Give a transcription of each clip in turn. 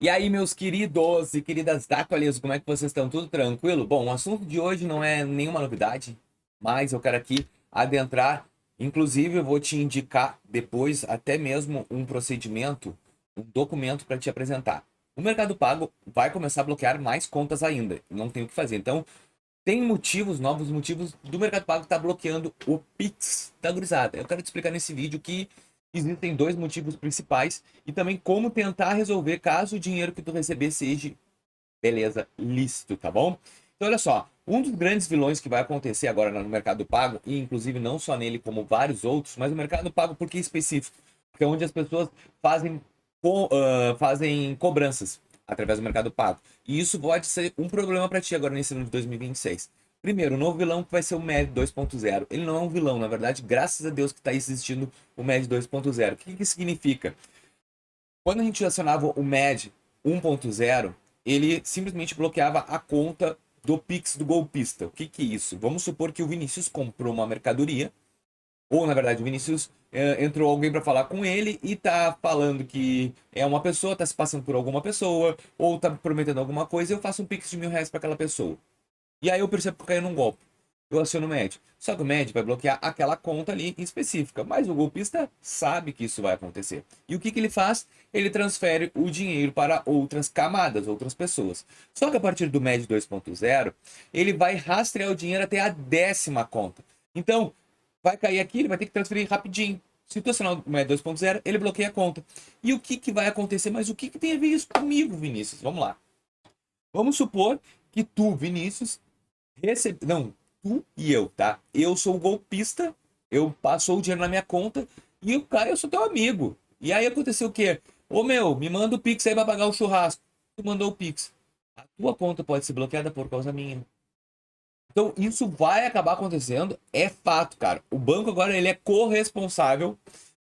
E aí, meus queridos e queridas da Aqualiso, como é que vocês estão? Tudo tranquilo? Bom, o assunto de hoje não é nenhuma novidade, mas eu quero aqui adentrar. Inclusive, eu vou te indicar depois até mesmo um procedimento, um documento para te apresentar. O Mercado Pago vai começar a bloquear mais contas ainda, não tem o que fazer. Então, tem motivos, novos motivos do Mercado Pago estar bloqueando o Pix da gurizada. Eu quero te explicar nesse vídeo que existem dois motivos principais e também como tentar resolver caso o dinheiro que tu receber seja, beleza, lícito, tá bom? Então, olha só, um dos grandes vilões que vai acontecer agora no Mercado Pago, e inclusive não só nele, como vários outros, mas o Mercado Pago por que específico? Porque é onde as pessoas fazem, fazem cobranças através do Mercado Pago. E isso pode ser um problema para ti agora nesse ano de 2026. Primeiro, o novo vilão que vai ser o MED 2.0. Ele não é um vilão, na verdade, graças a Deus que está existindo o MED 2.0. O que que significa? Quando a gente acionava o MED 1.0, ele simplesmente bloqueava a conta do Pix do golpista. O que que é isso? Vamos supor que o Vinícius comprou uma mercadoria, ou na verdade o Vinícius entrou alguém para falar com ele e tá falando que é uma pessoa, tá se passando por alguma pessoa, ou tá prometendo alguma coisa, eu faço um Pix de R$ 1.000 para aquela pessoa. E aí eu percebo que eu caí num golpe. Eu aciono o MED. Só que o MED vai bloquear aquela conta ali em específica. Mas o golpista sabe que isso vai acontecer. E o que que ele faz? Ele transfere o dinheiro para outras camadas, outras pessoas. Só que a partir do MED 2.0, ele vai rastrear o dinheiro até a 10ª conta. Então, vai cair aqui, ele vai ter que transferir rapidinho. Se tu acionar o MED 2.0, ele bloqueia a conta. E o que que vai acontecer? Mas o que que tem a ver isso comigo, Vinícius? Vamos lá. Vamos supor que tu, Vinícius, não, tu e eu, tá? Eu sou o golpista, eu passou o dinheiro na minha conta e o cara, eu sou teu amigo. E aí aconteceu o quê? Ô meu, me manda o Pix aí pra pagar o churrasco. Tu mandou o Pix. A tua conta pode ser bloqueada por causa minha. Então isso vai acabar acontecendo, é fato, cara. O banco agora ele é corresponsável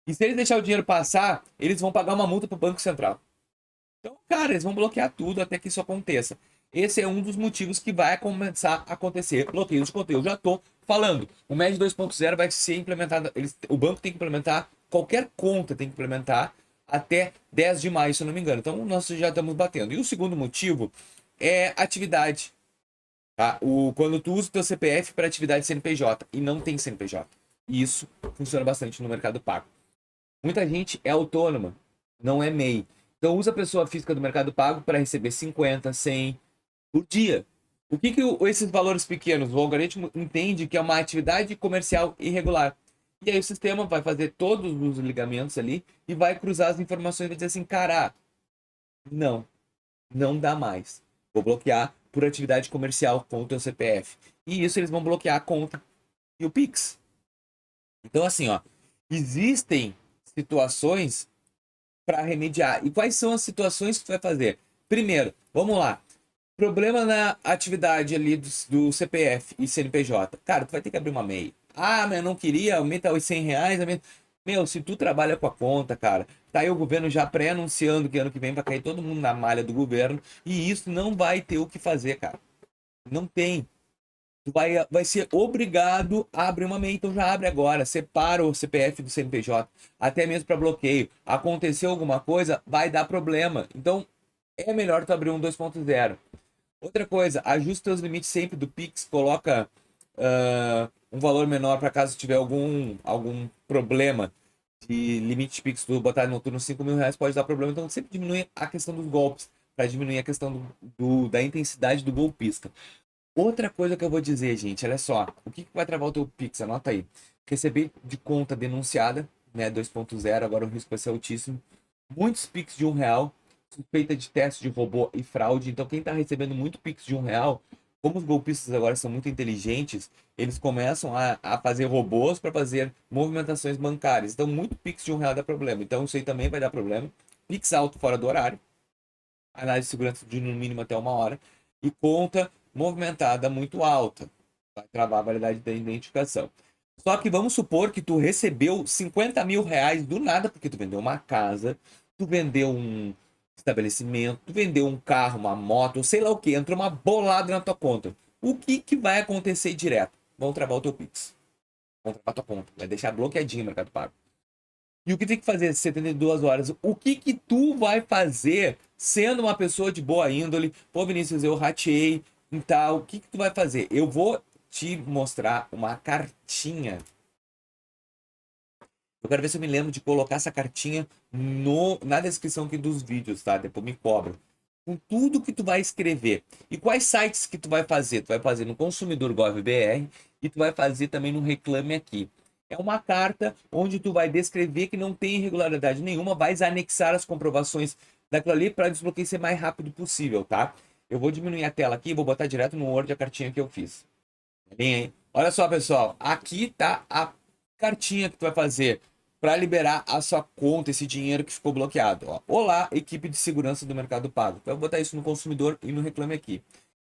e se eles deixar o dinheiro passar, eles vão pagar uma multa pro Banco Central. Então, cara, eles vão bloquear tudo até que isso aconteça. Esse é um dos motivos que vai começar a acontecer bloqueios de conta. Eu já estou falando. O MED 2.0 vai ser implementado. O banco tem que implementar, qualquer conta tem que implementar até 10 de maio, se eu não me engano. Então, nós já estamos batendo. E o segundo motivo é atividade. Tá? Quando tu usa o teu CPF para atividade CNPJ e não tem CNPJ. E isso funciona bastante no Mercado Pago. Muita gente é autônoma, não é MEI. Então usa a pessoa física do Mercado Pago para receber 50, 100 por dia. O que que esses valores pequenos, o algoritmo entende que é uma atividade comercial irregular. E aí o sistema vai fazer todos os ligamentos ali e vai cruzar as informações e vai dizer assim, cara, não, não dá mais. Vou bloquear por atividade comercial com o teu CPF. E isso eles vão bloquear a conta e o Pix. Então assim, ó, existem situações para remediar. E quais são as situações que tu vai fazer? Primeiro, vamos lá. Problema na atividade ali do CPF e CNPJ. Cara, tu vai ter que abrir uma MEI. Ah, mas eu não queria, aumenta os R$ 100. Meu, se tu trabalha com a conta, cara, tá aí o governo já pré-anunciando que ano que vem vai cair todo mundo na malha do governo e isso não vai ter o que fazer, cara. Não tem. Tu vai ser obrigado a abrir uma MEI, então já abre agora, separa o CPF do CNPJ, até mesmo para bloqueio. Aconteceu alguma coisa, vai dar problema. Então é melhor tu abrir um 2.0. Outra coisa, ajusta os limites sempre do Pix, coloca um valor menor para caso tiver algum problema de limite de Pix, tu botar no turno R$ 5.000 pode dar problema, então sempre diminui a questão dos golpes, para diminuir a questão da intensidade do golpista. Outra coisa que eu vou dizer, gente, olha só. O que vai travar o teu Pix? Anota aí. Receber de conta denunciada, né? 2.0, agora o risco vai ser altíssimo. Muitos Pix de R$ 1, suspeita de teste de robô e fraude. Então, quem tá recebendo muito Pix de R$ 1, como os golpistas agora são muito inteligentes, eles começam a fazer robôs para fazer movimentações bancárias. Então, muito Pix de R$ 1 dá problema. Então, isso aí também vai dar problema. Pix alto fora do horário, análise de segurança de no mínimo até 1 hora, e conta movimentada muito alta. Vai travar a validade da identificação. Só que vamos supor que tu recebeu R$ 50.000 do nada, porque tu vendeu uma casa, tu vendeu um estabelecimento, tu vendeu um carro, uma moto, sei lá o que, entrou uma bolada na tua conta. O que que vai acontecer direto? Vão travar o teu Pix. Vão travar a tua conta. Vai deixar bloqueadinho o Mercado Pago. E o que tem que fazer 72 horas? O que que tu vai fazer sendo uma pessoa de boa índole, pô, Vinícius, eu rateei e tal, o que que tu vai fazer? Eu vou te mostrar uma cartinha. Eu quero ver se eu me lembro de colocar essa cartinha na descrição aqui dos vídeos, tá? Depois me cobra. Com tudo que tu vai escrever. E quais sites que tu vai fazer? Tu vai fazer no Consumidor Gov.br e tu vai fazer também no Reclame Aqui. É uma carta onde tu vai descrever que não tem irregularidade nenhuma, vais anexar as comprovações daquilo ali para desbloqueio ser mais rápido possível, tá? Eu vou diminuir a tela aqui e vou botar direto no Word a cartinha que eu fiz. Bem, hein? Olha só, pessoal. Aqui tá a cartinha que tu vai fazer para liberar a sua conta, esse dinheiro que ficou bloqueado. Ó. Olá, equipe de segurança do Mercado Pago. Então, eu vou botar isso no consumidor e no Reclame Aqui.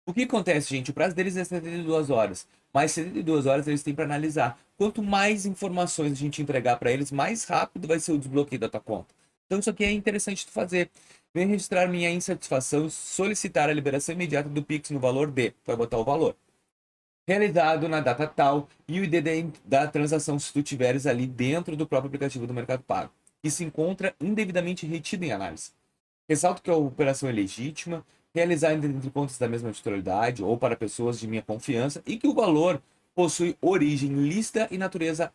O que acontece, gente? O prazo deles é 72 horas, mas 72 horas eles têm para analisar. Quanto mais informações a gente entregar para eles, mais rápido vai ser o desbloqueio da tua conta. Então, isso aqui é interessante tu fazer. Vem registrar minha insatisfação, solicitar a liberação imediata do Pix no valor de. Vai botar o valor realizado na data tal e o ID da transação se tu tiveres ali dentro do próprio aplicativo do Mercado Pago, que se encontra indevidamente retido em análise. Ressalto que a operação é legítima, realizada entre contas da mesma titularidade ou para pessoas de minha confiança e que o valor possui origem lícita e natureza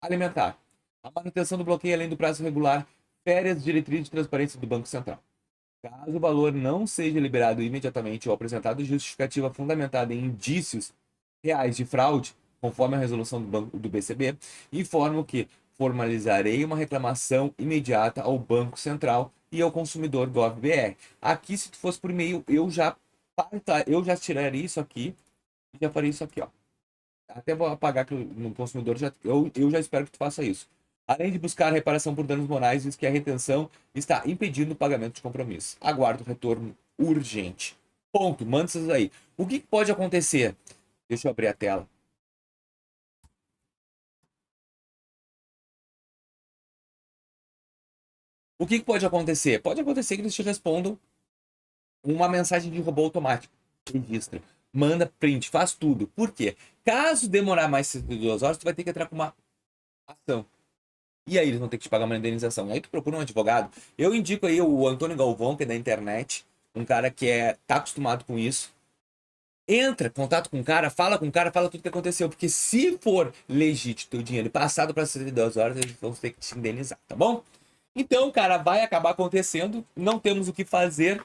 alimentar. A manutenção do bloqueio além do prazo regular fere as diretrizes de transparência do Banco Central. Caso o valor não seja liberado imediatamente ou apresentado justificativa fundamentada em indícios reais de fraude, conforme a resolução do BCB, informo que formalizarei uma reclamação imediata ao Banco Central e ao consumidor Gov.br. Aqui, se tu fosse por e-mail, eu já tiraria isso aqui e já faria isso aqui, ó. Até vou apagar que no consumidor, eu já espero que tu faça isso. Além de buscar reparação por danos morais, visto que a retenção está impedindo o pagamento de compromisso. Aguardo retorno urgente. Ponto. Manda isso aí. O que pode acontecer? Deixa eu abrir a tela. O que pode acontecer? Pode acontecer que eles te respondam uma mensagem de robô automático. Registra. Manda print, faz tudo. Por quê? Caso demorar mais de 2 horas, tu vai ter que entrar com uma ação. E aí eles vão ter que te pagar uma indenização. E aí tu procura um advogado. Eu indico aí o Antônio Galvão, que é da internet. Um cara que tá acostumado com isso. Entra, contato com o cara, fala tudo o que aconteceu. Porque se for legítimo teu dinheiro passado para 72 horas, eles vão ter que te indenizar, tá bom? Então, cara, vai acabar acontecendo. Não temos o que fazer.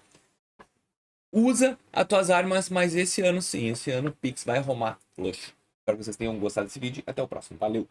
Usa as tuas armas, mas esse ano sim. Esse ano o Pix vai arrumar flush. Espero que vocês tenham gostado desse vídeo. Até o próximo. Valeu!